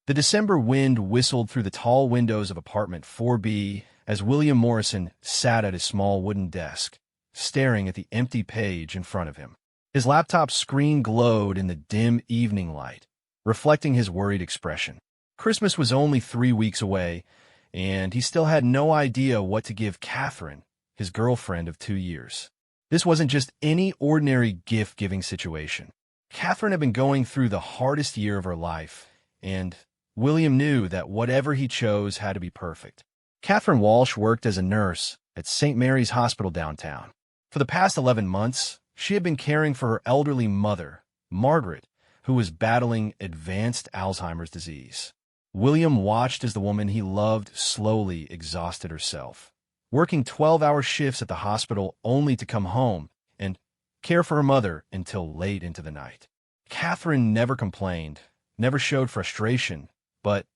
The December wind whistled through the tall windows of apartment 4B as William Morrison sat at his small wooden desk, staring at the empty page in front of him. His laptop screen glowed in the dim evening light, reflecting his worried expression. Christmas was only 3 weeks away, and he still had no idea what to give Catherine, his girlfriend of 2 years. This wasn't just any ordinary gift-giving situation. Catherine had been going through the hardest year of her life, and William knew that whatever he chose had to be perfect. Catherine Walsh worked as a nurse at St. Mary's Hospital downtown. For the past 11 months, she had been caring for her elderly mother, Margaret, who was battling advanced Alzheimer's disease. William watched as the woman he loved slowly exhausted herself, working 12-hour shifts at the hospital only to come home and care for her mother until late into the night. Catherine never complained, never showed frustration, but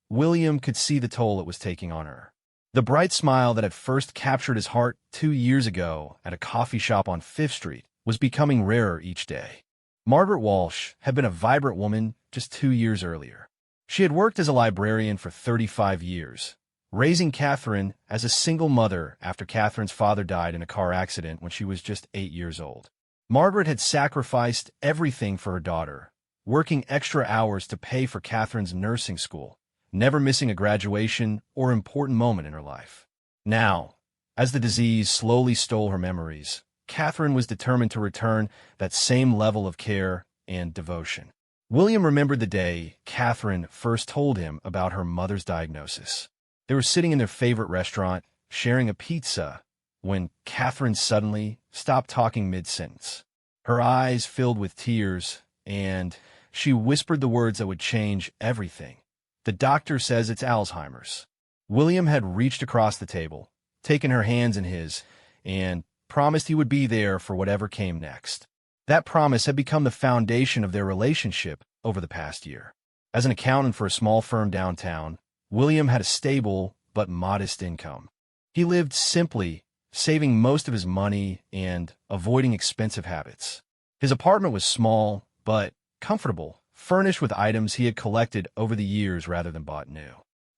William could see the toll it was taking on her. The bright smile that had first captured his heart 2 years ago at a coffee shop on Fifth Street was becoming rarer each day. Margaret Walsh had been a vibrant woman just 2 years earlier. She had worked as a librarian for 35 years, raising Catherine as a single mother after Catherine's father died in a car accident when she was just 8 years old. Margaret had sacrificed everything for her daughter, working extra hours to pay for Catherine's nursing school, never missing a graduation or important moment in her life. Now, as the disease slowly stole her memories, Catherine was determined to return that same level of care and devotion. William remembered the day Catherine first told him about her mother's diagnosis. They were sitting in their favorite restaurant, sharing a pizza, when Catherine suddenly stopped talking mid-sentence. Her eyes filled with tears, and she whispered the words that would change everything. "The doctor says it's Alzheimer's." William had reached across the table, taken her hands in his, and promised he would be there for whatever came next. That promise had become the foundation of their relationship over the past year. As an accountant for a small firm downtown, William had a stable but modest income. He lived simply, saving most of his money and avoiding expensive habits. His apartment was small but comfortable, furnished with items he had collected over the years rather than bought new.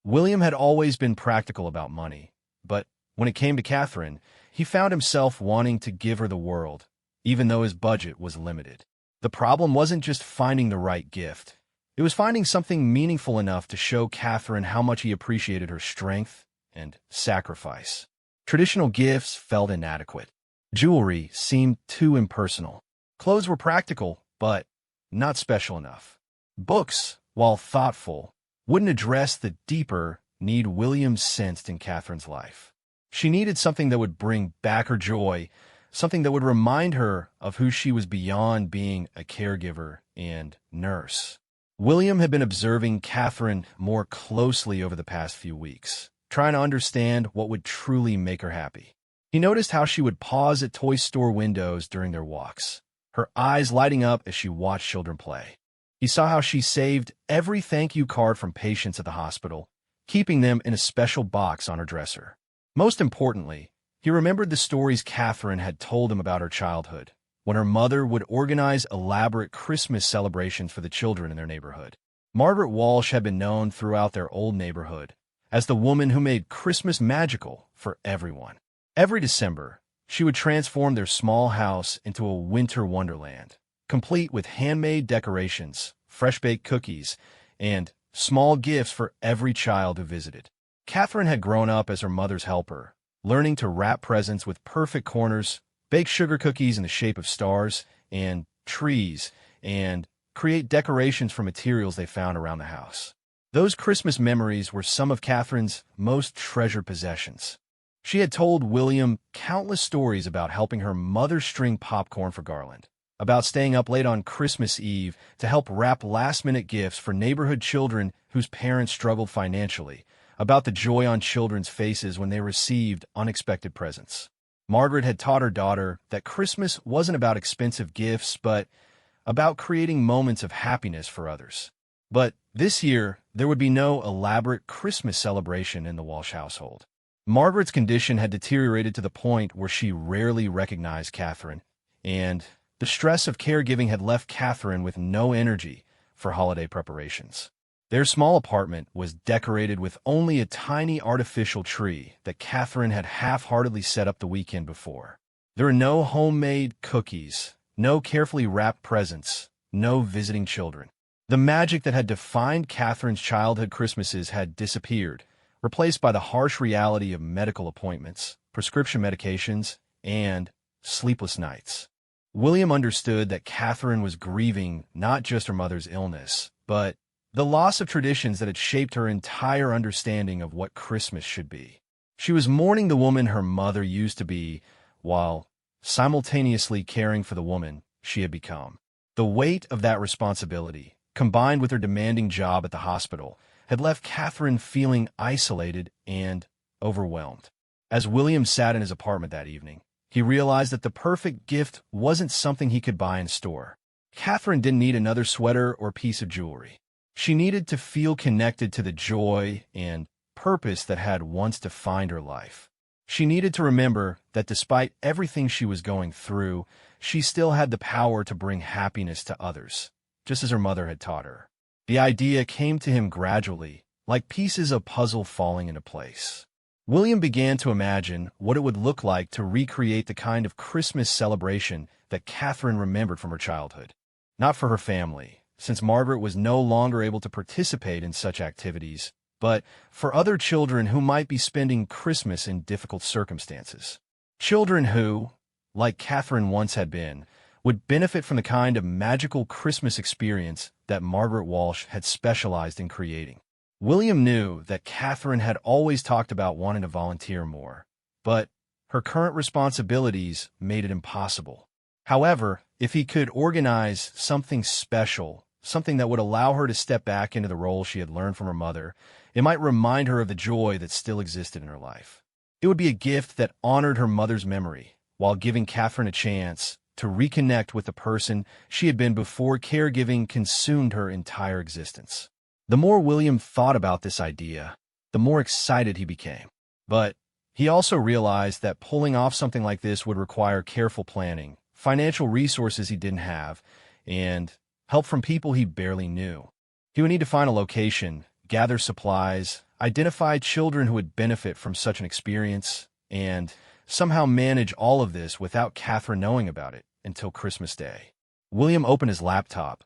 William had always been practical about money, but when it came to Catherine, he found himself wanting to give her the world, even though his budget was limited. The problem wasn't just finding the right gift. It was finding something meaningful enough to show Catherine how much he appreciated her strength and sacrifice. Traditional gifts felt inadequate. Jewelry seemed too impersonal. Clothes were practical, but not special enough. Books, while thoughtful, wouldn't address the deeper need William sensed in Catherine's life. She needed something that would bring back her joy, something that would remind her of who she was beyond being a caregiver and nurse. William had been observing Catherine more closely over the past few weeks, trying to understand what would truly make her happy. He noticed how she would pause at toy store windows during their walks, her eyes lighting up as she watched children play. He saw how she saved every thank you card from patients at the hospital, keeping them in a special box on her dresser. Most importantly, he remembered the stories Catherine had told him about her childhood, when her mother would organize elaborate Christmas celebrations for the children in their neighborhood. Margaret Walsh had been known throughout their old neighborhood as the woman who made Christmas magical for everyone. Every December, she would transform their small house into a winter wonderland, complete with handmade decorations, fresh-baked cookies, and small gifts for every child who visited. Catherine had grown up as her mother's helper, learning to wrap presents with perfect corners, bake sugar cookies in the shape of stars and trees, and create decorations from materials they found around the house. Those Christmas memories were some of Catherine's most treasured possessions. She had told William countless stories about helping her mother string popcorn for Garland, about staying up late on Christmas Eve to help wrap last-minute gifts for neighborhood children whose parents struggled financially, about the joy on children's faces when they received unexpected presents. Margaret had taught her daughter that Christmas wasn't about expensive gifts, but about creating moments of happiness for others. But this year, there would be no elaborate Christmas celebration in the Walsh household. Margaret's condition had deteriorated to the point where she rarely recognized Catherine, and the stress of caregiving had left Catherine with no energy for holiday preparations. Their small apartment was decorated with only a tiny artificial tree that Catherine had half-heartedly set up the weekend before. There were no homemade cookies, no carefully wrapped presents, no visiting children. The magic that had defined Catherine's childhood Christmases had disappeared, replaced by the harsh reality of medical appointments, prescription medications, and sleepless nights. William understood that Catherine was grieving not just her mother's illness, but the loss of traditions that had shaped her entire understanding of what Christmas should be. She was mourning the woman her mother used to be, while simultaneously caring for the woman she had become. The weight of that responsibility, combined with her demanding job at the hospital, had left Catherine feeling isolated and overwhelmed. As William sat in his apartment that evening, he realized that the perfect gift wasn't something he could buy in a store. Catherine didn't need another sweater or piece of jewelry. She needed to feel connected to the joy and purpose that had once defined her life. She needed to remember that despite everything she was going through, she still had the power to bring happiness to others, just as her mother had taught her. The idea came to him gradually, like pieces of puzzle falling into place. William began to imagine what it would look like to recreate the kind of Christmas celebration that Catherine remembered from her childhood. Not for her family, since Margaret was no longer able to participate in such activities, but for other children who might be spending Christmas in difficult circumstances. Children who, like Catherine once had been, would benefit from the kind of magical Christmas experience that Margaret Walsh had specialized in creating. William knew that Catherine had always talked about wanting to volunteer more, but her current responsibilities made it impossible. However, if he could organize something special, something that would allow her to step back into the role she had learned from her mother, it might remind her of the joy that still existed in her life. It would be a gift that honored her mother's memory, while giving Catherine a chance to reconnect with the person she had been before caregiving consumed her entire existence. The more William thought about this idea, the more excited he became. But he also realized that pulling off something like this would require careful planning, financial resources he didn't have, and help from people he barely knew. He would need to find a location, gather supplies, identify children who would benefit from such an experience, and somehow manage all of this without Catherine knowing about it until Christmas Day. William opened his laptop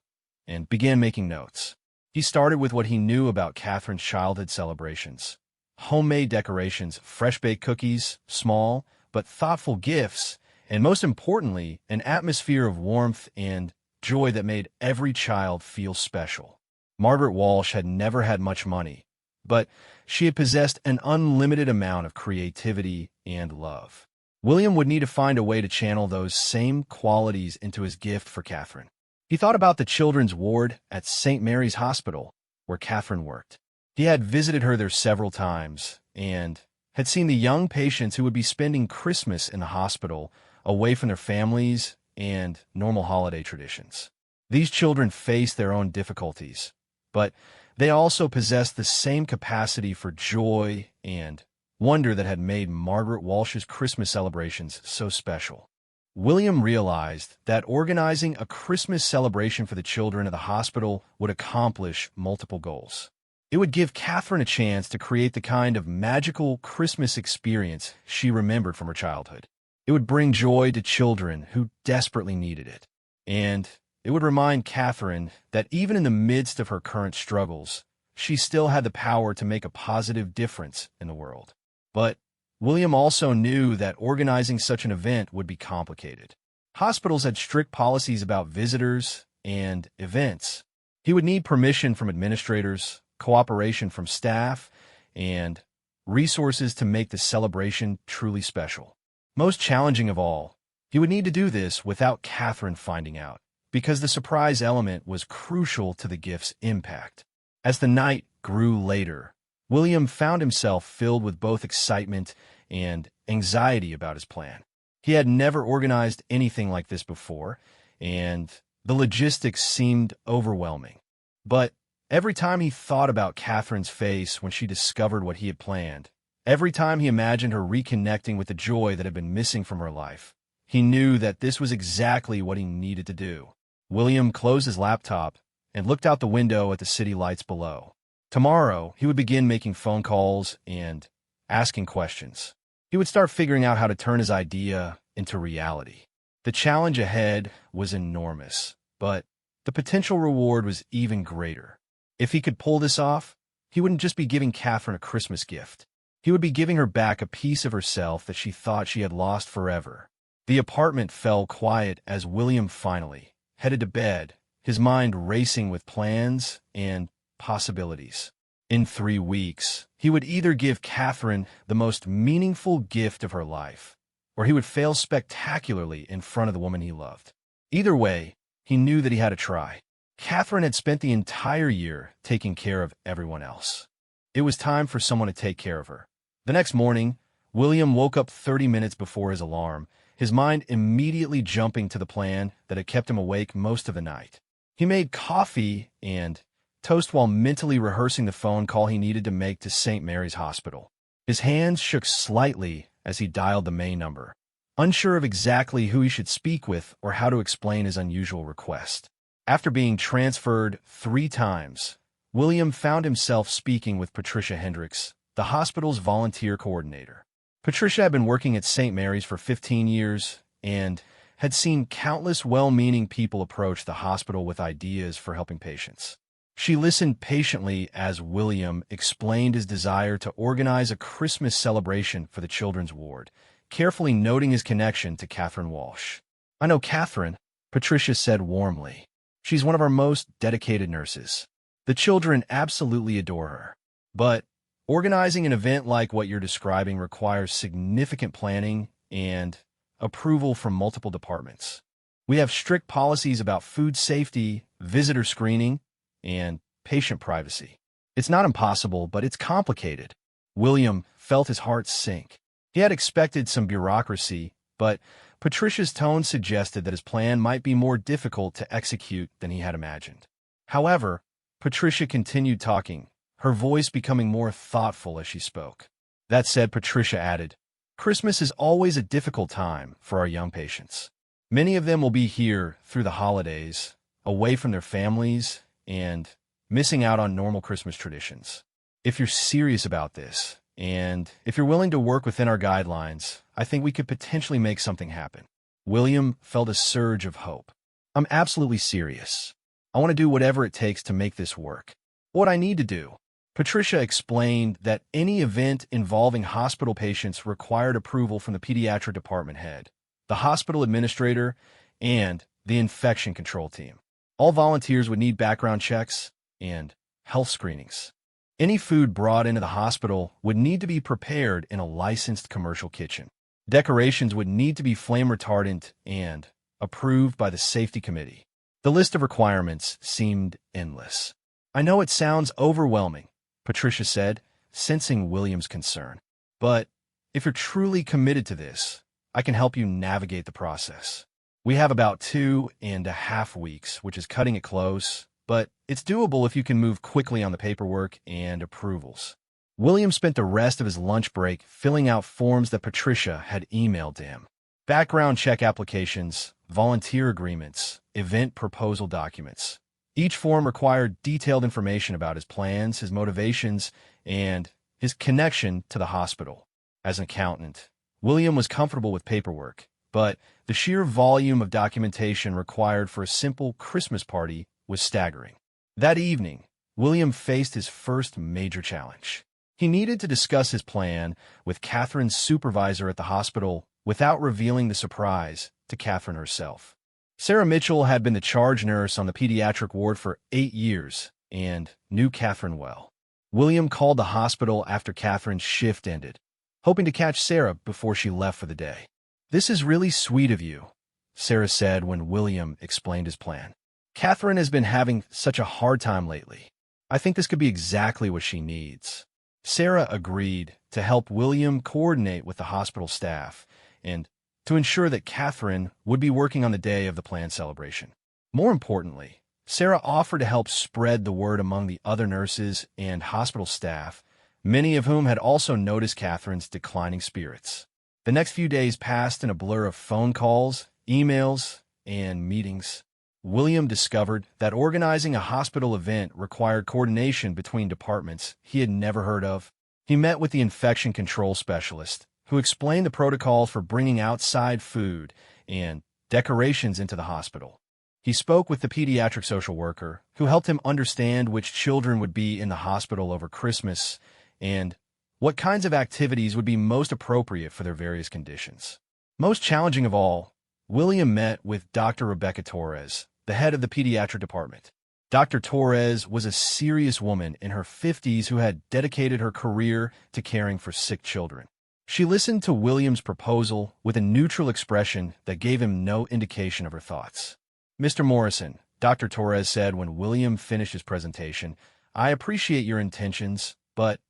and began making notes. He started with what he knew about Catherine's childhood celebrations. Homemade decorations, fresh-baked cookies, small but thoughtful gifts, and most importantly, an atmosphere of warmth and joy that made every child feel special. Margaret Walsh had never had much money, but she had possessed an unlimited amount of creativity and love. William would need to find a way to channel those same qualities into his gift for Catherine. He thought about the children's ward at St. Mary's Hospital, where Catherine worked. He had visited her there several times and had seen the young patients who would be spending Christmas in the hospital away from their families and normal holiday traditions. These children faced their own difficulties, but they also possessed the same capacity for joy and wonder that had made Margaret Walsh's Christmas celebrations so special. William realized that organizing a Christmas celebration for the children of the hospital would accomplish multiple goals. It would give Catherine a chance to create the kind of magical Christmas experience she remembered from her childhood. It would bring joy to children who desperately needed it. And it would remind Catherine that even in the midst of her current struggles, she still had the power to make a positive difference in the world. But William also knew that organizing such an event would be complicated. Hospitals had strict policies about visitors and events. He would need permission from administrators, cooperation from staff, and resources to make the celebration truly special. Most challenging of all, he would need to do this without Catherine finding out, because the surprise element was crucial to the gift's impact. As the night grew later, William found himself filled with both excitement and anxiety about his plan. He had never organized anything like this before, and the logistics seemed overwhelming. But every time he thought about Catherine's face when she discovered what he had planned, every time he imagined her reconnecting with the joy that had been missing from her life, he knew that this was exactly what he needed to do. William closed his laptop and looked out the window at the city lights below. Tomorrow, he would begin making phone calls and asking questions. He would start figuring out how to turn his idea into reality. The challenge ahead was enormous, but the potential reward was even greater. If he could pull this off, he wouldn't just be giving Catherine a Christmas gift. He would be giving her back a piece of herself that she thought she had lost forever. The apartment fell quiet as William finally headed to bed, his mind racing with plans and possibilities. In 3 weeks, he would either give Catherine the most meaningful gift of her life, or he would fail spectacularly in front of the woman he loved. Either way, he knew that he had to try. Catherine had spent the entire year taking care of everyone else. It was time for someone to take care of her. The next morning, William woke up 30 minutes before his alarm, his mind immediately jumping to the plan that had kept him awake most of the night. He made coffee and toast while mentally rehearsing the phone call he needed to make to St. Mary's Hospital. His hands shook slightly as he dialed the main number, unsure of exactly who he should speak with or how to explain his unusual request. After being transferred 3 times, William found himself speaking with Patricia Hendricks, the hospital's volunteer coordinator. Patricia had been working at St. Mary's for 15 years and had seen countless well-meaning people approach the hospital with ideas for helping patients. She listened patiently as William explained his desire to organize a Christmas celebration for the children's ward, carefully noting his connection to Catherine Walsh. "I know Catherine," Patricia said warmly. "She's one of our most dedicated nurses. The children absolutely adore her. But organizing an event like what you're describing requires significant planning and approval from multiple departments. We have strict policies about food safety, visitor screening, and patient privacy. It's not impossible, but it's complicated." William felt his heart sink. He had expected some bureaucracy, but Patricia's tone suggested that his plan might be more difficult to execute than he had imagined. However, Patricia continued talking, her voice becoming more thoughtful as she spoke. That said, Patricia added, "Christmas is always a difficult time for our young patients. Many of them will be here through the holidays, away from their families, and missing out on normal Christmas traditions. If you're serious about this, and if you're willing to work within our guidelines, I think we could potentially make something happen." William felt a surge of hope. "I'm absolutely serious. I want to do whatever it takes to make this work. What I need to do." Patricia explained that any event involving hospital patients required approval from the pediatric department head, the hospital administrator, and the infection control team. All volunteers would need background checks and health screenings. Any food brought into the hospital would need to be prepared in a licensed commercial kitchen. Decorations would need to be flame retardant and approved by the safety committee. The list of requirements seemed endless. "I know it sounds overwhelming," Patricia said, sensing William's concern. "But if you're truly committed to this, I can help you navigate the process. We have about 2.5 weeks, which is cutting it close, but it's doable if you can move quickly on the paperwork and approvals." William spent the rest of his lunch break filling out forms that Patricia had emailed to him. Background check applications, volunteer agreements, event proposal documents. Each form required detailed information about his plans, his motivations, and his connection to the hospital. As an accountant, William was comfortable with paperwork, but the sheer volume of documentation required for a simple Christmas party was staggering. That evening, William faced his first major challenge. He needed to discuss his plan with Catherine's supervisor at the hospital without revealing the surprise to Catherine herself. Sarah Mitchell had been the charge nurse on the pediatric ward for 8 years and knew Catherine well. William called the hospital after Catherine's shift ended, hoping to catch Sarah before she left for the day. "This is really sweet of you," Sarah said when William explained his plan. "Catherine has been having such a hard time lately. I think this could be exactly what she needs." Sarah agreed to help William coordinate with the hospital staff and to ensure that Catherine would be working on the day of the planned celebration. More importantly, Sarah offered to help spread the word among the other nurses and hospital staff, many of whom had also noticed Catherine's declining spirits. The next few days passed in a blur of phone calls, emails, and meetings. William discovered that organizing a hospital event required coordination between departments he had never heard of. He met with the infection control specialist, who explained the protocols for bringing outside food and decorations into the hospital. He spoke with the pediatric social worker, who helped him understand which children would be in the hospital over Christmas and what kinds of activities would be most appropriate for their various conditions. Most challenging of all, William met with Dr. Rebecca Torres, the head of the pediatric department. Dr. Torres was a serious woman in her 50s who had dedicated her career to caring for sick children. She listened to William's proposal with a neutral expression that gave him no indication of her thoughts. "Mr. Morrison," Dr. Torres said when William finished his presentation, "I appreciate your intentions, but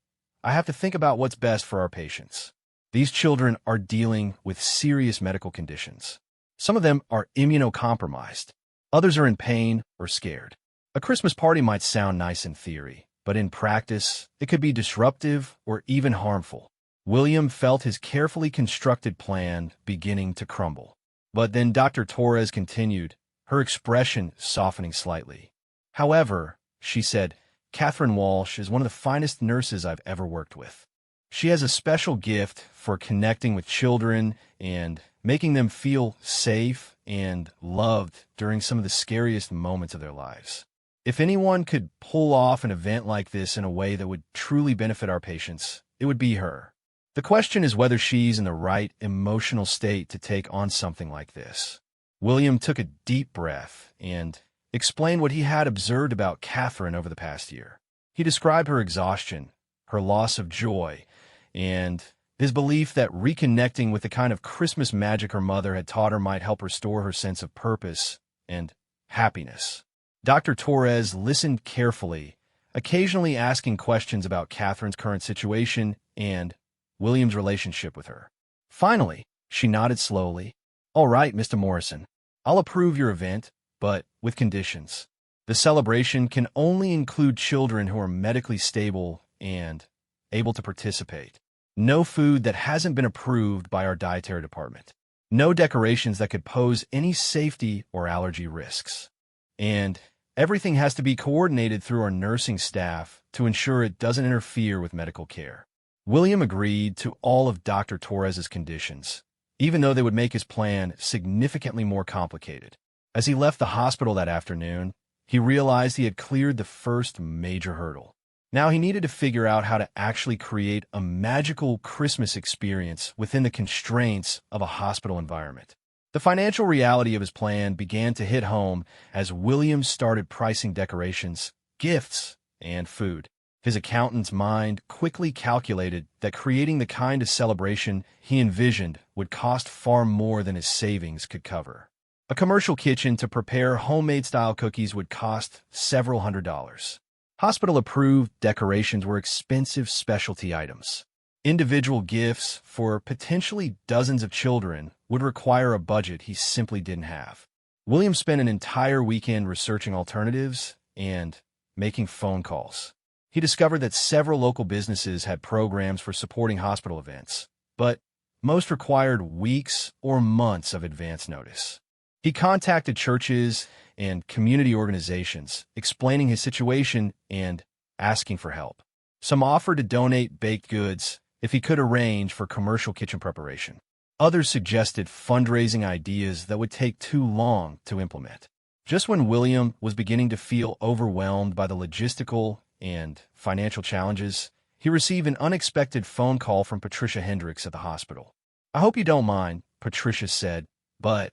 I have to think about what's best for our patients. These children are dealing with serious medical conditions. Some of them are immunocompromised. Others are in pain or scared. A Christmas party might sound nice in theory, but in practice, it could be disruptive or even harmful." William felt his carefully constructed plan beginning to crumble. But then Dr. Torres continued, her expression softening slightly. "However," she said, "Catherine Walsh is one of the finest nurses I've ever worked with. She has a special gift for connecting with children and making them feel safe and loved during some of the scariest moments of their lives. If anyone could pull off an event like this in a way that would truly benefit our patients, it would be her. The question is whether she's in the right emotional state to take on something like this." William took a deep breath and explained what he had observed about Catherine over the past year. He described her exhaustion, her loss of joy, and his belief that reconnecting with the kind of Christmas magic her mother had taught her might help restore her sense of purpose and happiness. Dr. Torres listened carefully, occasionally asking questions about Catherine's current situation and William's relationship with her. Finally, she nodded slowly. "All right, Mr. Morrison, I'll approve your event, but with conditions. The celebration can only include children who are medically stable and able to participate. No food that hasn't been approved by our dietary department. No decorations that could pose any safety or allergy risks. And everything has to be coordinated through our nursing staff to ensure it doesn't interfere with medical care." William agreed to all of Dr. Torres's conditions, even though they would make his plan significantly more complicated. As he left the hospital that afternoon, he realized he had cleared the first major hurdle. Now he needed to figure out how to actually create a magical Christmas experience within the constraints of a hospital environment. The financial reality of his plan began to hit home as William started pricing decorations, gifts, and food. His accountant's mind quickly calculated that creating the kind of celebration he envisioned would cost far more than his savings could cover. A commercial kitchen to prepare homemade-style cookies would cost several $100s. Hospital-approved decorations were expensive specialty items. Individual gifts for potentially dozens of children would require a budget he simply didn't have. William spent an entire weekend researching alternatives and making phone calls. He discovered that several local businesses had programs for supporting hospital events, but most required weeks or months of advance notice. He contacted churches and community organizations, explaining his situation and asking for help. Some offered to donate baked goods if he could arrange for commercial kitchen preparation. Others suggested fundraising ideas that would take too long to implement. Just when William was beginning to feel overwhelmed by the logistical and financial challenges, he received an unexpected phone call from Patricia Hendricks at the hospital. "I hope you don't mind," Patricia said, "but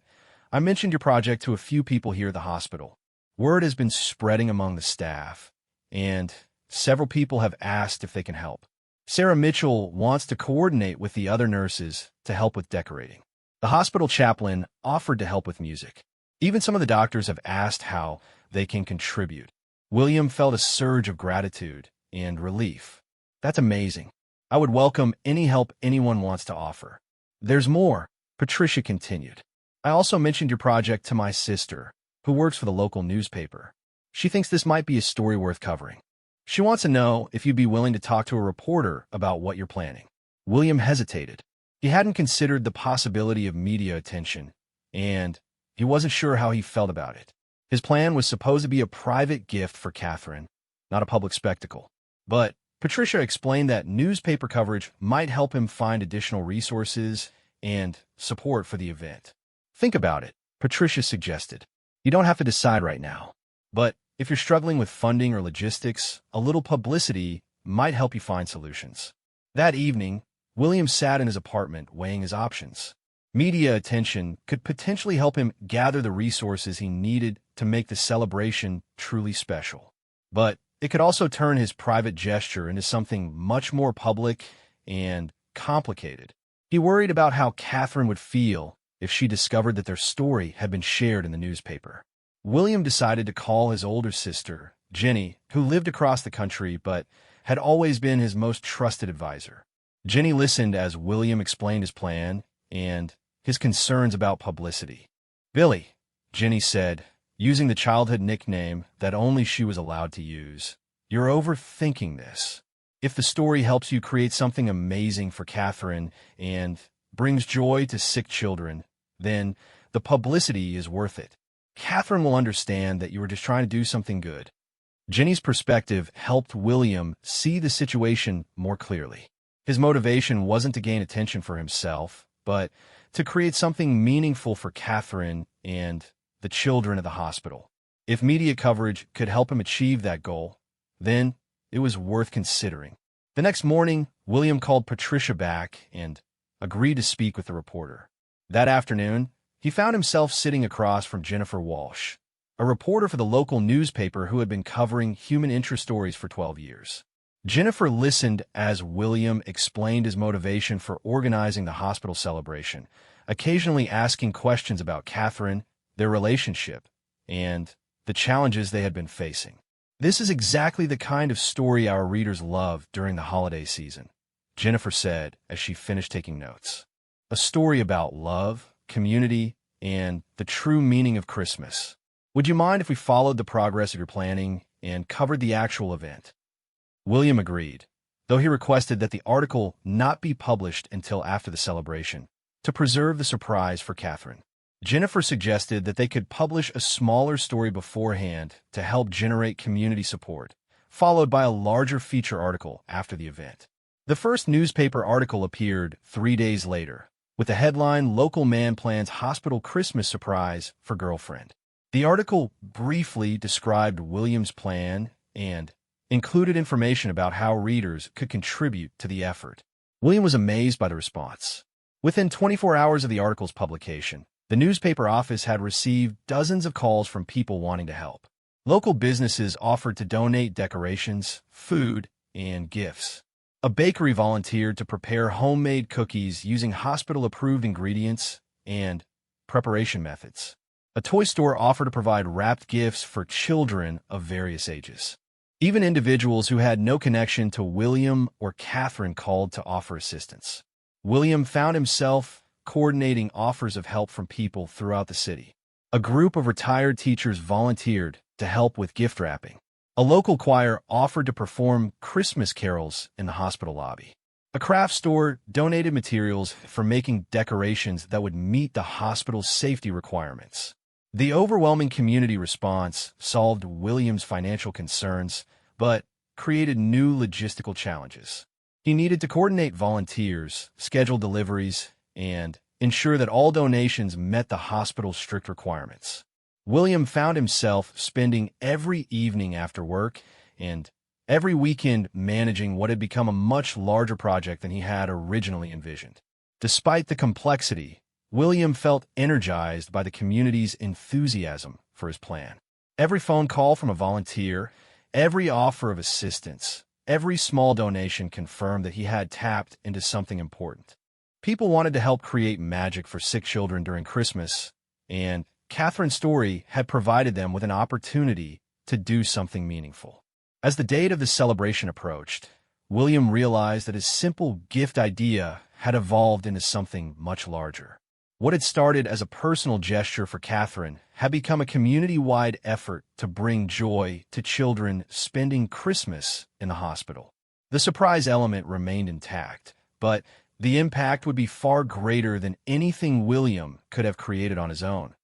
I mentioned your project to a few people here at the hospital. Word has been spreading among the staff, and several people have asked if they can help. Sarah Mitchell wants to coordinate with the other nurses to help with decorating. The hospital chaplain offered to help with music. Even some of the doctors have asked how they can contribute." William felt a surge of gratitude and relief. "That's amazing. I would welcome any help anyone wants to offer." "There's more," Patricia continued. "I also mentioned your project to my sister, who works for the local newspaper. She thinks this might be a story worth covering. She wants to know if you'd be willing to talk to a reporter about what you're planning." William hesitated. He hadn't considered the possibility of media attention, and he wasn't sure how he felt about it. His plan was supposed to be a private gift for Catherine, not a public spectacle. But Patricia explained that newspaper coverage might help him find additional resources and support for the event. Think about it, Patricia suggested. You don't have to decide right now. But if you're struggling with funding or logistics, a little publicity might help you find solutions. That evening, William sat in his apartment weighing his options. Media attention could potentially help him gather the resources he needed to make the celebration truly special. But it could also turn his private gesture into something much more public and complicated. He worried about how Catherine would feel if she discovered that their story had been shared in the newspaper. William decided to call his older sister, Jenny, who lived across the country but had always been his most trusted advisor. Jenny listened as William explained his plan and his concerns about publicity. "Billy," Jenny said, using the childhood nickname that only she was allowed to use, "you're overthinking this. If the story helps you create something amazing for Catherine and brings joy to sick children, then the publicity is worth it. Catherine will understand that you were just trying to do something good." Jenny's perspective helped William see the situation more clearly. His motivation wasn't to gain attention for himself, but to create something meaningful for Catherine and the children at the hospital. If media coverage could help him achieve that goal, then it was worth considering. The next morning, William called Patricia back and agreed to speak with the reporter. That afternoon, he found himself sitting across from Jennifer Walsh, a reporter for the local newspaper who had been covering human interest stories for 12 years. Jennifer listened as William explained his motivation for organizing the hospital celebration, occasionally asking questions about Catherine, their relationship, and the challenges they had been facing. "This is exactly the kind of story our readers love during the holiday season," Jennifer said as she finished taking notes. "A story about love, community, and the true meaning of Christmas. Would you mind if we followed the progress of your planning and covered the actual event?" William agreed, though he requested that the article not be published until after the celebration, to preserve the surprise for Catherine. Jennifer suggested that they could publish a smaller story beforehand to help generate community support, followed by a larger feature article after the event. The first newspaper article appeared 3 days later, with the headline, "Local Man Plans Hospital Christmas Surprise for Girlfriend." The article briefly described William's plan and included information about how readers could contribute to the effort. William was amazed by the response. Within 24 hours of the article's publication, the newspaper office had received dozens of calls from people wanting to help. Local businesses offered to donate decorations, food, and gifts. A bakery volunteered to prepare homemade cookies using hospital-approved ingredients and preparation methods. A toy store offered to provide wrapped gifts for children of various ages. Even individuals who had no connection to William or Catherine called to offer assistance. William found himself coordinating offers of help from people throughout the city. A group of retired teachers volunteered to help with gift wrapping. A local choir offered to perform Christmas carols in the hospital lobby. A craft store donated materials for making decorations that would meet the hospital's safety requirements. The overwhelming community response solved William's financial concerns, but created new logistical challenges. He needed to coordinate volunteers, schedule deliveries, and ensure that all donations met the hospital's strict requirements. William found himself spending every evening after work and every weekend managing what had become a much larger project than he had originally envisioned. Despite the complexity, William felt energized by the community's enthusiasm for his plan. Every phone call from a volunteer, every offer of assistance, every small donation confirmed that he had tapped into something important. People wanted to help create magic for sick children during Christmas, and Catherine's story had provided them with an opportunity to do something meaningful. As the date of the celebration approached, William realized that his simple gift idea had evolved into something much larger. What had started as a personal gesture for Catherine had become a community-wide effort to bring joy to children spending Christmas in the hospital. The surprise element remained intact, but the impact would be far greater than anything William could have created on his own.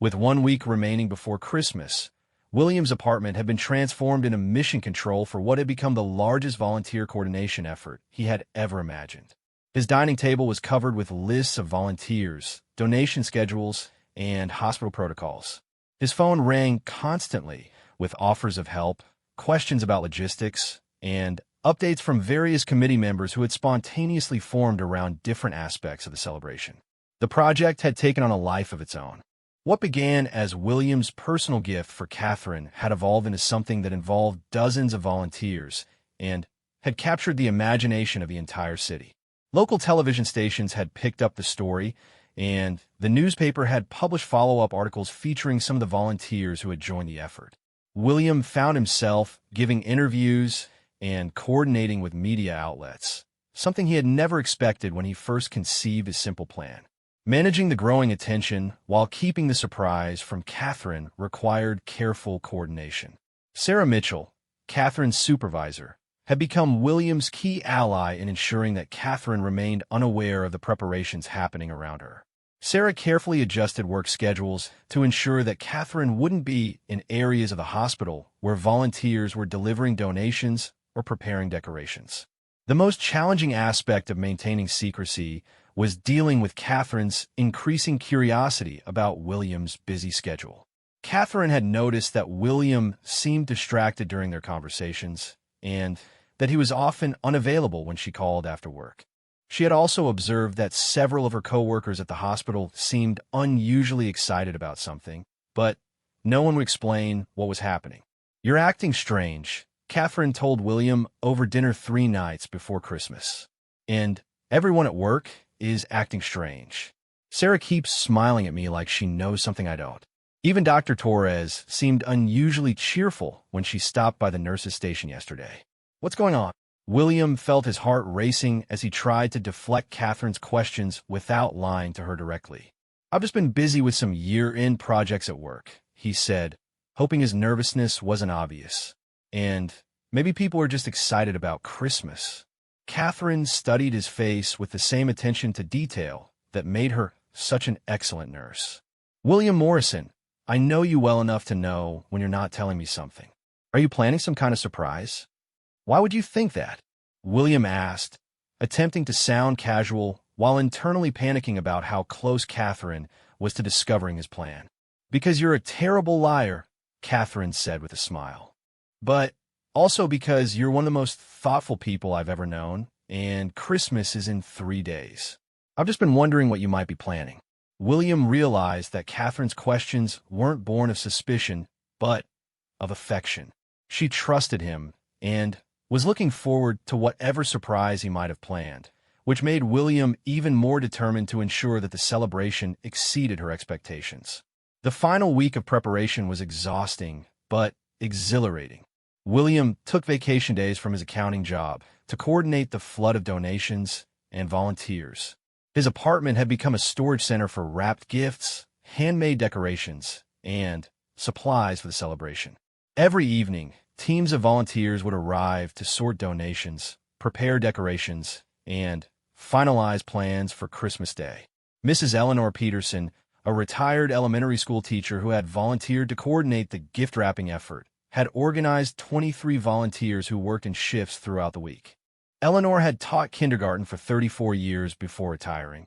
With 1 week remaining before Christmas, William's apartment had been transformed into mission control for what had become the largest volunteer coordination effort he had ever imagined. His dining table was covered with lists of volunteers, donation schedules, and hospital protocols. His phone rang constantly with offers of help, questions about logistics, and updates from various committee members who had spontaneously formed around different aspects of the celebration. The project had taken on a life of its own. What began as William's personal gift for Catherine had evolved into something that involved dozens of volunteers and had captured the imagination of the entire city. Local television stations had picked up the story, and the newspaper had published follow-up articles featuring some of the volunteers who had joined the effort. William found himself giving interviews and coordinating with media outlets, something he had never expected when he first conceived his simple plan. Managing the growing attention while keeping the surprise from Catherine required careful coordination. Sarah Mitchell, Catherine's supervisor, had become William's key ally in ensuring that Catherine remained unaware of the preparations happening around her. Sarah carefully adjusted work schedules to ensure that Catherine wouldn't be in areas of the hospital where volunteers were delivering donations or preparing decorations. The most challenging aspect of maintaining secrecy was dealing with Catherine's increasing curiosity about William's busy schedule. Catherine had noticed that William seemed distracted during their conversations and that he was often unavailable when she called after work. She had also observed that several of her coworkers at the hospital seemed unusually excited about something, but no one would explain what was happening. "You're acting strange," Catherine told William over dinner 3 nights before Christmas. "And everyone at work is acting strange. Sarah keeps smiling at me like she knows something I don't. Even Dr. Torres seemed unusually cheerful when she stopped by the nurse's station yesterday. What's going on?" William felt his heart racing as he tried to deflect Catherine's questions without lying to her directly. "I've just been busy with some year-end projects at work," he said, hoping his nervousness wasn't obvious. "And maybe people are just excited about Christmas." Catherine studied his face with the same attention to detail that made her such an excellent nurse. "William Morrison, I know you well enough to know when you're not telling me something. Are you planning some kind of surprise?" "Why would you think that?" William asked, attempting to sound casual while internally panicking about how close Catherine was to discovering his plan. "Because you're a terrible liar," Catherine said with a smile. "But also because you're one of the most thoughtful people I've ever known, and Christmas is in 3 days. I've just been wondering what you might be planning." William realized that Catherine's questions weren't born of suspicion, but of affection. She trusted him and was looking forward to whatever surprise he might have planned, which made William even more determined to ensure that the celebration exceeded her expectations. The final week of preparation was exhausting, but exhilarating. William took vacation days from his accounting job to coordinate the flood of donations and volunteers. His apartment had become a storage center for wrapped gifts, handmade decorations, and supplies for the celebration. Every evening, teams of volunteers would arrive to sort donations, prepare decorations, and finalize plans for Christmas Day. Mrs. Eleanor Peterson, a retired elementary school teacher who had volunteered to coordinate the gift-wrapping effort, had organized 23 volunteers who worked in shifts throughout the week. Eleanor had taught kindergarten for 34 years before retiring,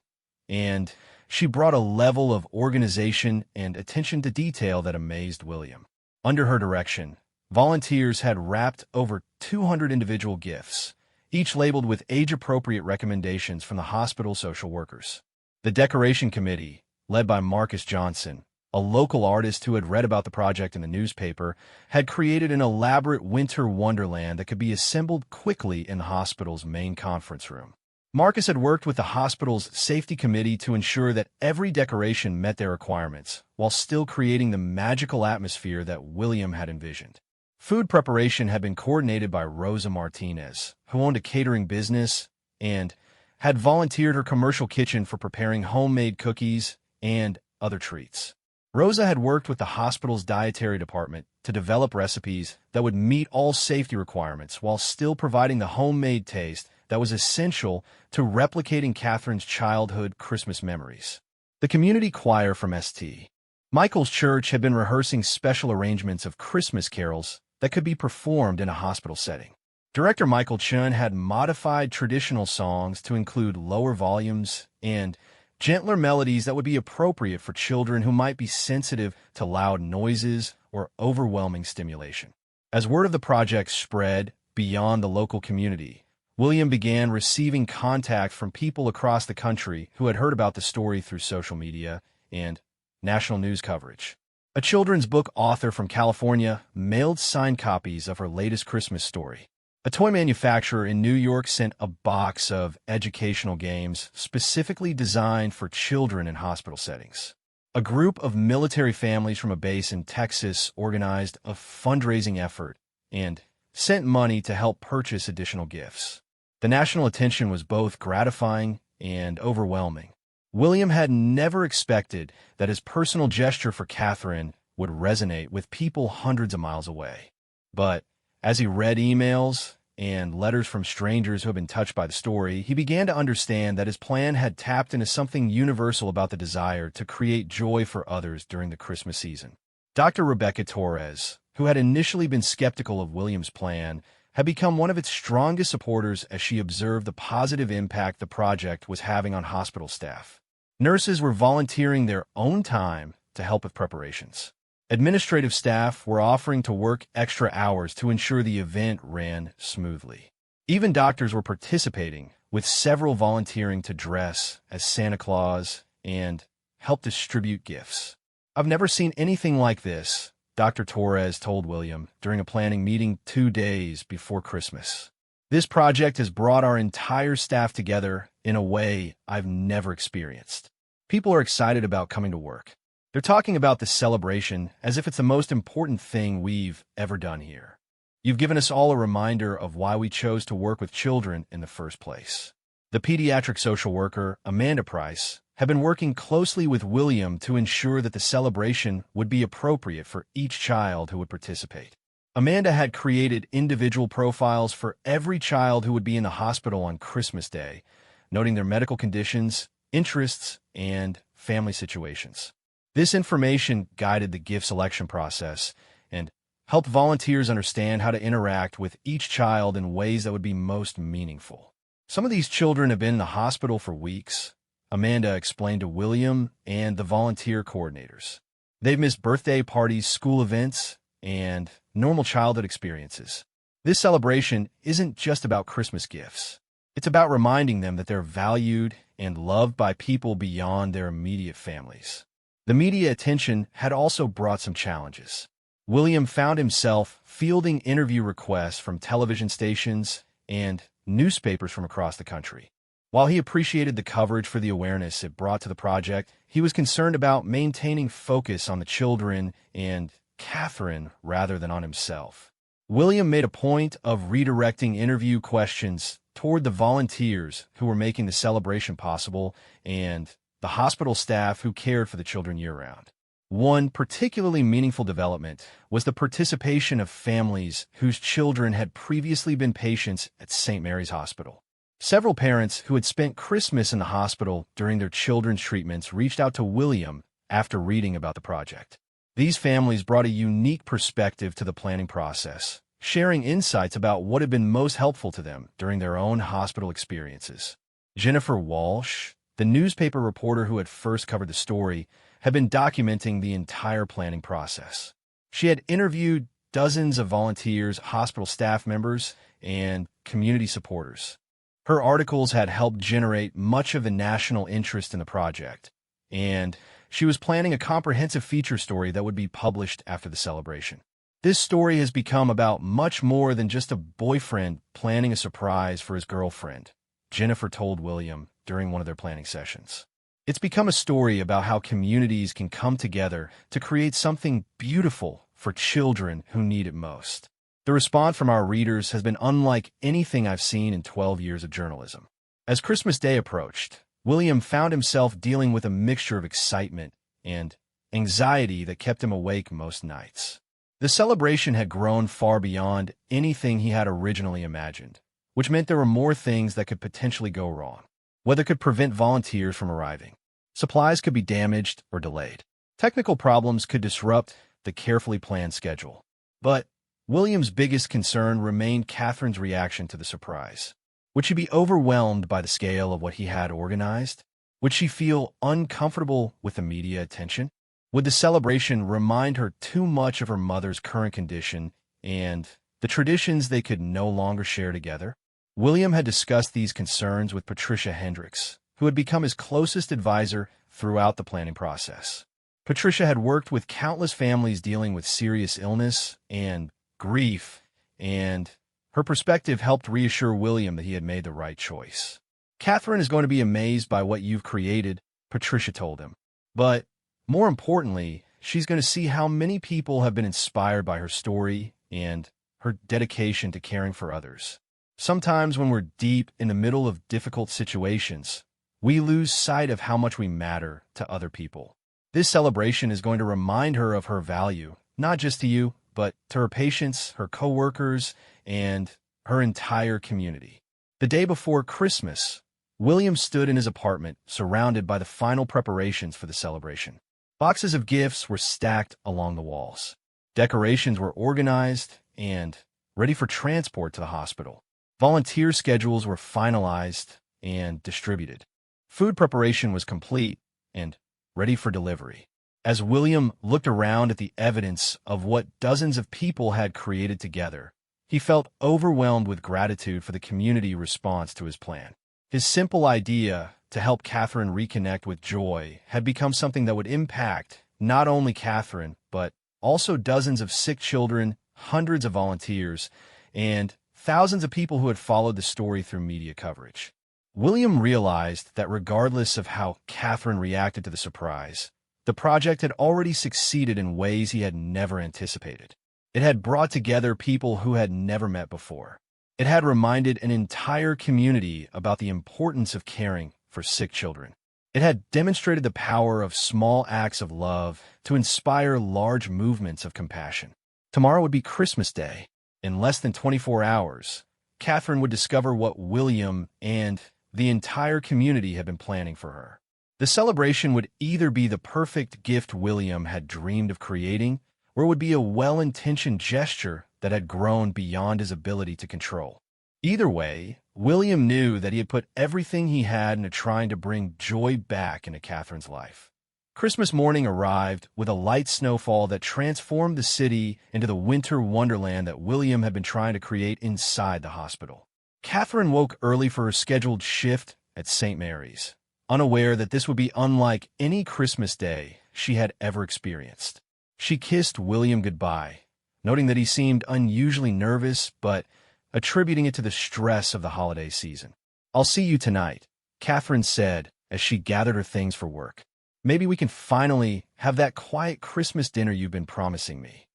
and she brought a level of organization and attention to detail that amazed William. Under her direction, volunteers had wrapped over 200 individual gifts, each labeled with age-appropriate recommendations from the hospital social workers. The decoration committee, led by Marcus Johnson, a local artist who had read about the project in the newspaper, had created an elaborate winter wonderland that could be assembled quickly in the hospital's main conference room. Marcus had worked with the hospital's safety committee to ensure that every decoration met their requirements, while still creating the magical atmosphere that William had envisioned. Food preparation had been coordinated by Rosa Martinez, who owned a catering business and had volunteered her commercial kitchen for preparing homemade cookies and other treats. Rosa had worked with the hospital's dietary department to develop recipes that would meet all safety requirements while still providing the homemade taste that was essential to replicating Catherine's childhood Christmas memories. The community choir from St. Michael's church had been rehearsing special arrangements of Christmas carols that could be performed in a hospital setting. Director Michael Chun had modified traditional songs to include lower volumes and gentler melodies that would be appropriate for children who might be sensitive to loud noises or overwhelming stimulation. As word of the project spread beyond the local community, William began receiving contact from people across the country who had heard about the story through social media and national news coverage. A children's book author from California mailed signed copies of her latest Christmas story. A toy manufacturer in New York sent a box of educational games specifically designed for children in hospital settings. A group of military families from a base in Texas organized a fundraising effort and sent money to help purchase additional gifts. The national attention was both gratifying and overwhelming. William had never expected that his personal gesture for Catherine would resonate with people hundreds of miles away. But as he read emails and letters from strangers who had been touched by the story, he began to understand that his plan had tapped into something universal about the desire to create joy for others during the Christmas season. Dr. Rebecca Torres, who had initially been skeptical of William's plan, had become one of its strongest supporters as she observed the positive impact the project was having on hospital staff. Nurses were volunteering their own time to help with preparations. Administrative staff were offering to work extra hours to ensure the event ran smoothly. Even doctors were participating, with several volunteering to dress as Santa Claus and help distribute gifts. "I've never seen anything like this," Dr. Torres told William during a planning meeting 2 days before Christmas. "This project has brought our entire staff together in a way I've never experienced. People are excited about coming to work. They're talking about the celebration as if it's the most important thing we've ever done here. You've given us all a reminder of why we chose to work with children in the first place." The pediatric social worker, Amanda Price, had been working closely with William to ensure that the celebration would be appropriate for each child who would participate. Amanda had created individual profiles for every child who would be in the hospital on Christmas Day, noting their medical conditions, interests, and family situations. This information guided the gift selection process and helped volunteers understand how to interact with each child in ways that would be most meaningful. "Some of these children have been in the hospital for weeks," Amanda explained to William and the volunteer coordinators. "They've missed birthday parties, school events, and normal childhood experiences. This celebration isn't just about Christmas gifts. It's about reminding them that they're valued and loved by people beyond their immediate families." The media attention had also brought some challenges. William found himself fielding interview requests from television stations and newspapers from across the country. While he appreciated the coverage for the awareness it brought to the project, he was concerned about maintaining focus on the children and Catherine rather than on himself. William made a point of redirecting interview questions toward the volunteers who were making the celebration possible and the hospital staff who cared for the children year-round. One particularly meaningful development was the participation of families whose children had previously been patients at St. Mary's Hospital. Several parents who had spent Christmas in the hospital during their children's treatments reached out to William after reading about the project. These families brought a unique perspective to the planning process, sharing insights about what had been most helpful to them during their own hospital experiences. Jennifer Walsh, the newspaper reporter who had first covered the story, had been documenting the entire planning process. She had interviewed dozens of volunteers, hospital staff members, and community supporters. Her articles had helped generate much of the national interest in the project, and she was planning a comprehensive feature story that would be published after the celebration. This story has become about much more than just a boyfriend planning a surprise for his girlfriend, Jennifer told William during one of their planning sessions. It's become a story about how communities can come together to create something beautiful for children who need it most. The response from our readers has been unlike anything I've seen in 12 years of journalism. As Christmas Day approached, William found himself dealing with a mixture of excitement and anxiety that kept him awake most nights. The celebration had grown far beyond anything he had originally imagined, which meant there were more things that could potentially go wrong. Weather could prevent volunteers from arriving. Supplies could be damaged or delayed. Technical problems could disrupt the carefully planned schedule. But William's biggest concern remained Catherine's reaction to the surprise. Would she be overwhelmed by the scale of what he had organized? Would she feel uncomfortable with the media attention? Would the celebration remind her too much of her mother's current condition and the traditions they could no longer share together? William had discussed these concerns with Patricia Hendricks, who had become his closest advisor throughout the planning process. Patricia had worked with countless families dealing with serious illness and grief, and her perspective helped reassure William that he had made the right choice. Catherine is going to be amazed by what you've created, Patricia told him. But more importantly, she's going to see how many people have been inspired by her story and her dedication to caring for others. Sometimes when we're deep in the middle of difficult situations, we lose sight of how much we matter to other people. This celebration is going to remind her of her value, not just to you, but to her patients, her coworkers, and her entire community. The day before Christmas, William stood in his apartment, surrounded by the final preparations for the celebration. Boxes of gifts were stacked along the walls. Decorations were organized and ready for transport to the hospital. Volunteer schedules were finalized and distributed. Food preparation was complete and ready for delivery. As William looked around at the evidence of what dozens of people had created together, he felt overwhelmed with gratitude for the community response to his plan. His simple idea to help Catherine reconnect with joy had become something that would impact not only Catherine, but also dozens of sick children, hundreds of volunteers, and thousands of people who had followed the story through media coverage. William realized that regardless of how Catherine reacted to the surprise, the project had already succeeded in ways he had never anticipated. It had brought together people who had never met before. It had reminded an entire community about the importance of caring for sick children. It had demonstrated the power of small acts of love to inspire large movements of compassion. Tomorrow would be Christmas Day. In less than 24 hours, Catherine would discover what William and the entire community had been planning for her. The celebration would either be the perfect gift William had dreamed of creating, or it would be a well-intentioned gesture that had grown beyond his ability to control. Either way, William knew that he had put everything he had into trying to bring joy back into Catherine's life. Christmas morning arrived with a light snowfall that transformed the city into the winter wonderland that William had been trying to create inside the hospital. Catherine woke early for her scheduled shift at St. Mary's, unaware that this would be unlike any Christmas day she had ever experienced. She kissed William goodbye, noting that he seemed unusually nervous, but attributing it to the stress of the holiday season. "I'll see you tonight," Catherine said as she gathered her things for work. "Maybe we can finally have that quiet Christmas dinner you've been promising me."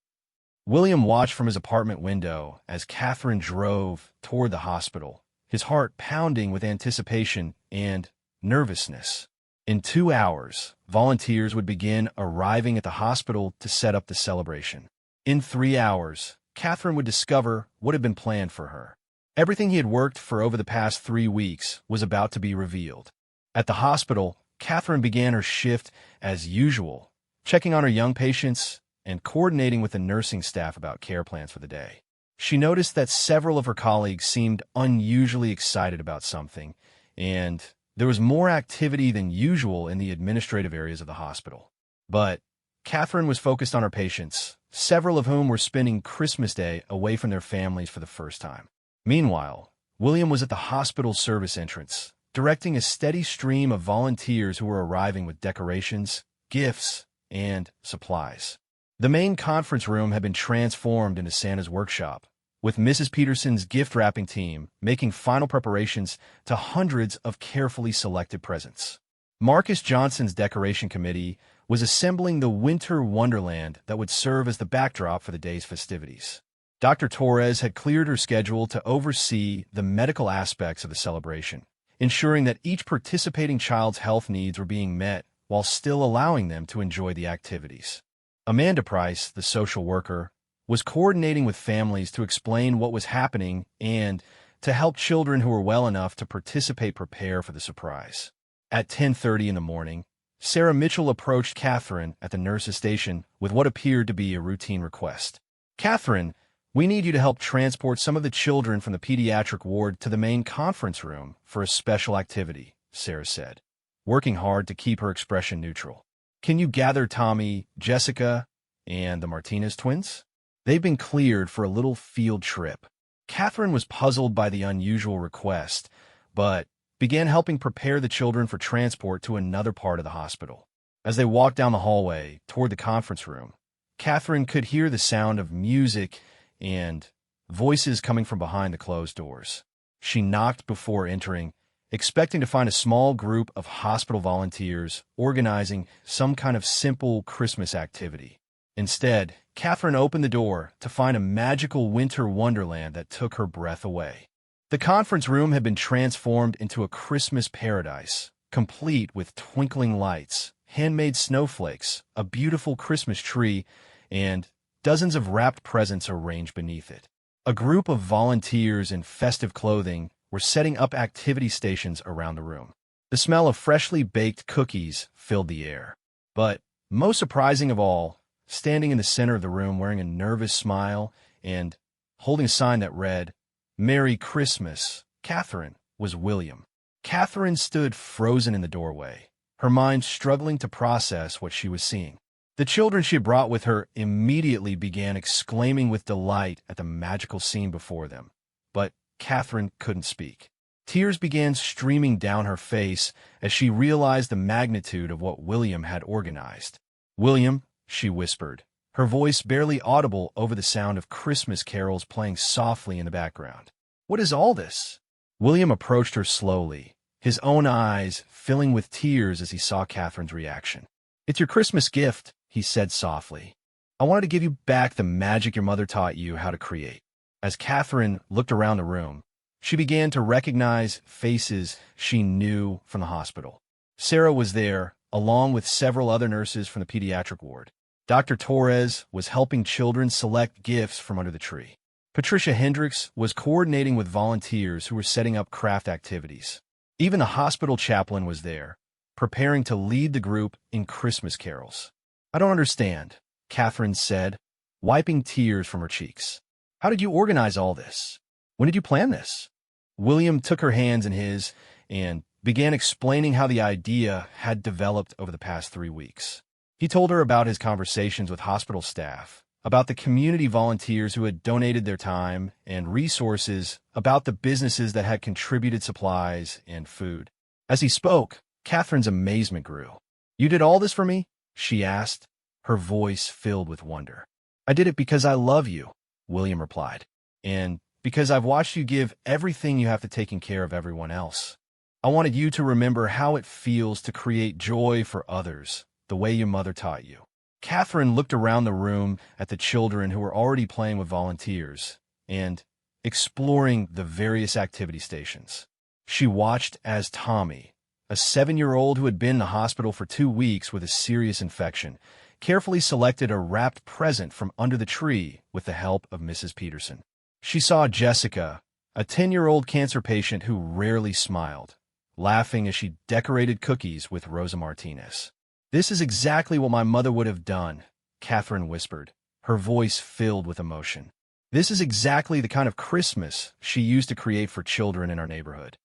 William watched from his apartment window as Catherine drove toward the hospital, his heart pounding with anticipation and nervousness. In 2 hours, volunteers would begin arriving at the hospital to set up the celebration. In 3 hours, Catherine would discover what had been planned for her. Everything he had worked for over the past 3 weeks was about to be revealed. At the hospital, Catherine began her shift as usual, checking on her young patients and coordinating with the nursing staff about care plans for the day. She noticed that several of her colleagues seemed unusually excited about something, and there was more activity than usual in the administrative areas of the hospital. But Catherine was focused on her patients, several of whom were spending Christmas Day away from their families for the first time. Meanwhile, William was at the hospital service entrance, directing a steady stream of volunteers who were arriving with decorations, gifts, and supplies. The main conference room had been transformed into Santa's workshop, with Mrs. Peterson's gift-wrapping team making final preparations to hundreds of carefully selected presents. Marcus Johnson's decoration committee was assembling the winter wonderland that would serve as the backdrop for the day's festivities. Dr. Torres had cleared her schedule to oversee the medical aspects of the celebration, ensuring that each participating child's health needs were being met while still allowing them to enjoy the activities. Amanda Price, the social worker, was coordinating with families to explain what was happening and to help children who were well enough to participate prepare for the surprise. At 10:30 in the morning, Sarah Mitchell approached Catherine at the nurse's station with what appeared to be a routine request. "Catherine, we need you to help transport some of the children from the pediatric ward to the main conference room for a special activity," Sarah said, working hard to keep her expression neutral. "Can you gather Tommy, Jessica, and the Martinez twins? They've been cleared for a little field trip." Catherine was puzzled by the unusual request, but began helping prepare the children for transport to another part of the hospital. As they walked down the hallway toward the conference room, Catherine could hear the sound of music and voices coming from behind the closed doors. She knocked before entering, expecting to find a small group of hospital volunteers organizing some kind of simple Christmas activity. Instead, Catherine opened the door to find a magical winter wonderland that took her breath away. The conference room had been transformed into a Christmas paradise, complete with twinkling lights, handmade snowflakes, a beautiful Christmas tree, and dozens of wrapped presents arranged beneath it. A group of volunteers in festive clothing were setting up activity stations around the room. The smell of freshly baked cookies filled the air. But most surprising of all, standing in the center of the room wearing a nervous smile and holding a sign that read, "Merry Christmas, Catherine," was William. Catherine stood frozen in the doorway, her mind struggling to process what she was seeing. The children she had brought with her immediately began exclaiming with delight at the magical scene before them. But Catherine couldn't speak. Tears began streaming down her face as she realized the magnitude of what William had organized. "William," she whispered, her voice barely audible over the sound of Christmas carols playing softly in the background. "What is all this?" William approached her slowly, his own eyes filling with tears as he saw Catherine's reaction. "It's your Christmas gift," he said softly. "I wanted to give you back the magic your mother taught you how to create." As Catherine looked around the room, she began to recognize faces she knew from the hospital. Sarah was there, along with several other nurses from the pediatric ward. Dr. Torres was helping children select gifts from under the tree. Patricia Hendricks was coordinating with volunteers who were setting up craft activities. Even the hospital chaplain was there, preparing to lead the group in Christmas carols. "I don't understand," Catherine said, wiping tears from her cheeks. "How did you organize all this? When did you plan this?" William took her hands in his and began explaining how the idea had developed over the past 3 weeks. He told her about his conversations with hospital staff, about the community volunteers who had donated their time and resources, about the businesses that had contributed supplies and food. As he spoke, Catherine's amazement grew. "You did all this for me?" she asked, her voice filled with wonder. "I did it because I love you," William replied, "and because I've watched you give everything you have to taking care of everyone else. I wanted you to remember how it feels to create joy for others, the way your mother taught you." Catherine looked around the room at the children who were already playing with volunteers and exploring the various activity stations. She watched as Tommy, a 7-year-old who had been in the hospital for 2 weeks with a serious infection, carefully selected a wrapped present from under the tree with the help of Mrs. Peterson. She saw Jessica, a 10-year-old cancer patient who rarely smiled, laughing as she decorated cookies with Rosa Martinez. "This is exactly what my mother would have done," Catherine whispered, her voice filled with emotion. "This is exactly the kind of Christmas she used to create for children in our neighborhood."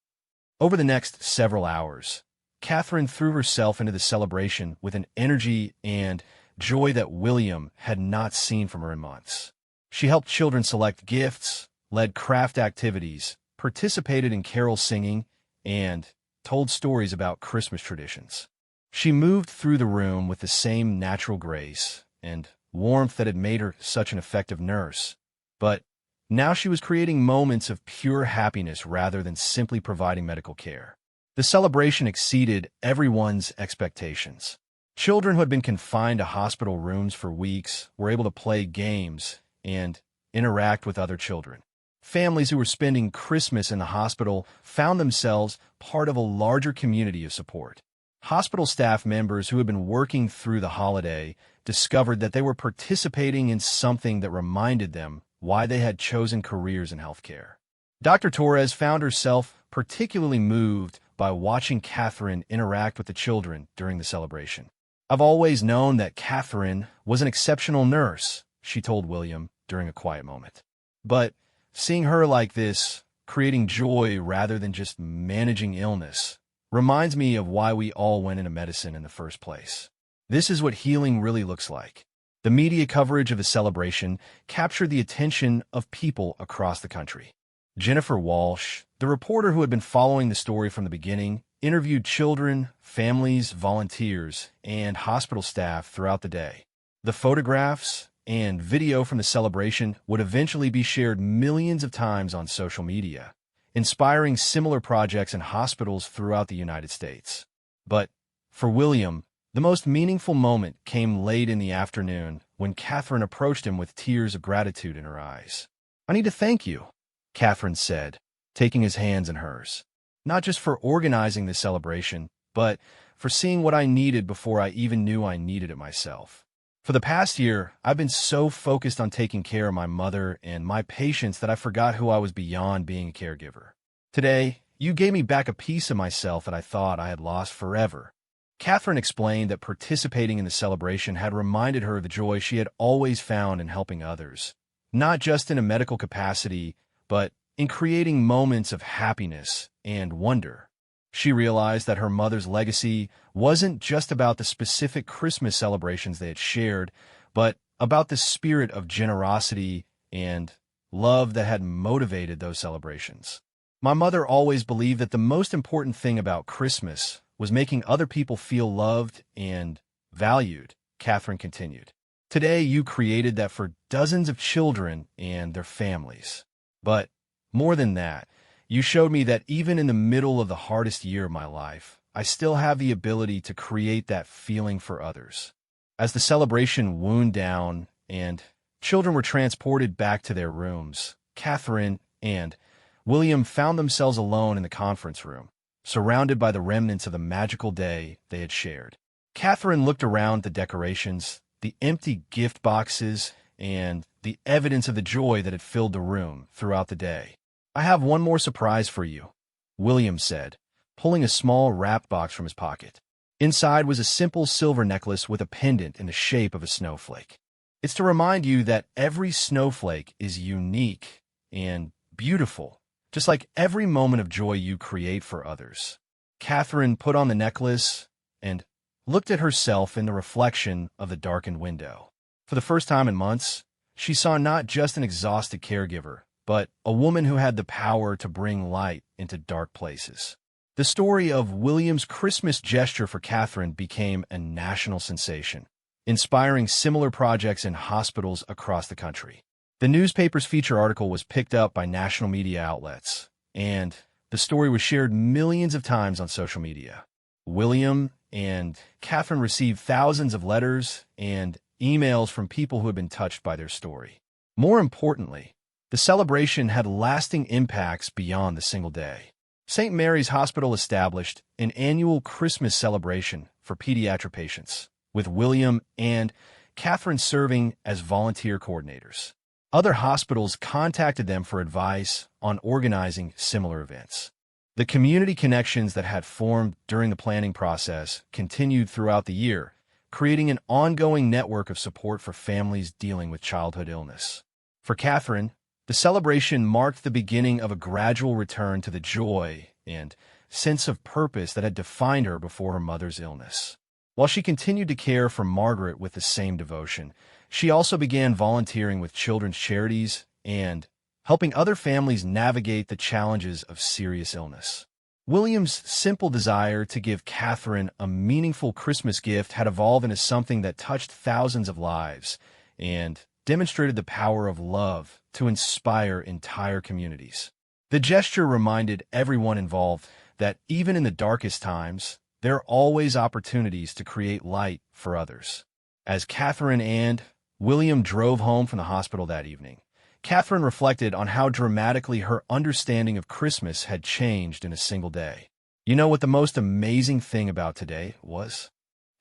Over the next several hours, Catherine threw herself into the celebration with an energy and joy that William had not seen from her in months. She helped children select gifts, led craft activities, participated in carol singing, and told stories about Christmas traditions. She moved through the room with the same natural grace and warmth that had made her such an effective nurse, but now she was creating moments of pure happiness rather than simply providing medical care. The celebration exceeded everyone's expectations. Children who had been confined to hospital rooms for weeks were able to play games and interact with other children. Families who were spending Christmas in the hospital found themselves part of a larger community of support. Hospital staff members who had been working through the holiday discovered that they were participating in something that reminded them why they had chosen careers in healthcare. Dr. Torres found herself particularly moved by watching Catherine interact with the children during the celebration. "I've always known that Catherine was an exceptional nurse," she told William during a quiet moment. "But seeing her like this, creating joy rather than just managing illness, reminds me of why we all went into medicine in the first place. This is what healing really looks like." The media coverage of the celebration captured the attention of people across the country. Jennifer Walsh, the reporter who had been following the story from the beginning, interviewed children, families, volunteers, and hospital staff throughout the day. The photographs and video from the celebration would eventually be shared millions of times on social media, inspiring similar projects in hospitals throughout the United States. But for William, the most meaningful moment came late in the afternoon when Catherine approached him with tears of gratitude in her eyes. "I need to thank you," Catherine said, taking his hands in hers. "Not just for organizing this celebration, but for seeing what I needed before I even knew I needed it myself. For the past year, I've been so focused on taking care of my mother and my patients that I forgot who I was beyond being a caregiver. Today, you gave me back a piece of myself that I thought I had lost forever." Catherine explained that participating in the celebration had reminded her of the joy she had always found in helping others, not just in a medical capacity, but in creating moments of happiness and wonder. She realized that her mother's legacy wasn't just about the specific Christmas celebrations they had shared, but about the spirit of generosity and love that had motivated those celebrations. "My mother always believed that the most important thing about Christmas was making other people feel loved and valued," Catherine continued. "Today, you created that for dozens of children and their families. But more than that, you showed me that even in the middle of the hardest year of my life, I still have the ability to create that feeling for others." As the celebration wound down and children were transported back to their rooms, Catherine and William found themselves alone in the conference room, surrounded by the remnants of the magical day they had shared. Catherine looked around the decorations, the empty gift boxes, and the evidence of the joy that had filled the room throughout the day. "I have one more surprise for you," William said, pulling a small wrapped box from his pocket. Inside was a simple silver necklace with a pendant in the shape of a snowflake. "It's to remind you that every snowflake is unique and beautiful, just like every moment of joy you create for others." Catherine put on the necklace and looked at herself in the reflection of the darkened window. For the first time in months, she saw not just an exhausted caregiver, but a woman who had the power to bring light into dark places. The story of William's Christmas gesture for Catherine became a national sensation, inspiring similar projects in hospitals across the country. The newspaper's feature article was picked up by national media outlets, and the story was shared millions of times on social media. William and Catherine received thousands of letters and emails from people who had been touched by their story. More importantly, the celebration had lasting impacts beyond the single day. St. Mary's Hospital established an annual Christmas celebration for pediatric patients, with William and Catherine serving as volunteer coordinators. Other hospitals contacted them for advice on organizing similar events. The community connections that had formed during the planning process continued throughout the year, creating an ongoing network of support for families dealing with childhood illness. For Catherine, the celebration marked the beginning of a gradual return to the joy and sense of purpose that had defined her before her mother's illness. While she continued to care for Margaret with the same devotion, she also began volunteering with children's charities and helping other families navigate the challenges of serious illness. William's simple desire to give Catherine a meaningful Christmas gift had evolved into something that touched thousands of lives and demonstrated the power of love to inspire entire communities. The gesture reminded everyone involved that even in the darkest times, there are always opportunities to create light for others. As Catherine and William drove home from the hospital that evening, Catherine reflected on how dramatically her understanding of Christmas had changed in a single day. "You know what the most amazing thing about today was?"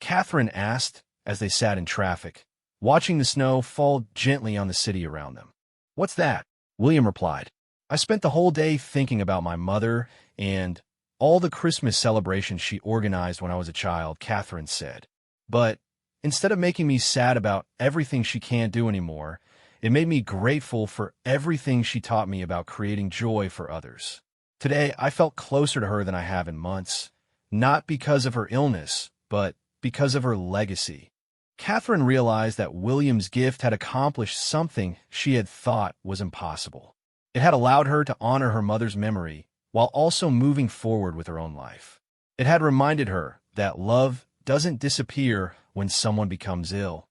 Catherine asked as they sat in traffic, watching the snow fall gently on the city around them. "What's that?" William replied. "I spent the whole day thinking about my mother and all the Christmas celebrations she organized when I was a child, Catherine said. But instead of making me sad about everything she can't do anymore, it made me grateful for everything she taught me about creating joy for others. Today, I felt closer to her than I have in months, not because of her illness, but because of her legacy. Catherine realized that William's gift had accomplished something she had thought was impossible. It had allowed her to honor her mother's memory while also moving forward with her own life. It had reminded her that love doesn't disappear when someone becomes ill.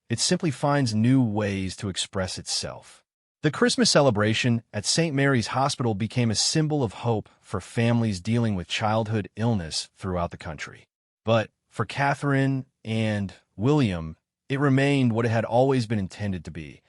It simply finds new ways to express itself. The Christmas celebration at St. Mary's Hospital became a symbol of hope for families dealing with childhood illness throughout the country. But for Catherine and William, it remained what it had always been intended to be,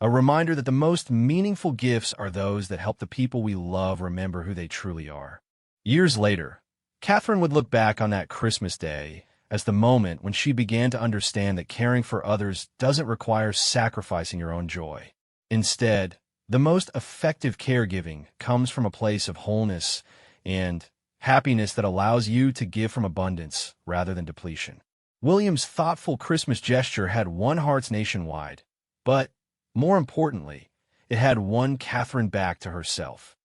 a reminder that the most meaningful gifts are those that help the people we love remember who they truly are. Years later, Catherine would look back on that Christmas day as the moment when she began to understand that caring for others doesn't require sacrificing your own joy. Instead, the most effective caregiving comes from a place of wholeness and happiness that allows you to give from abundance rather than depletion. William's thoughtful Christmas gesture had won hearts nationwide, but more importantly, it had won Catherine back to herself.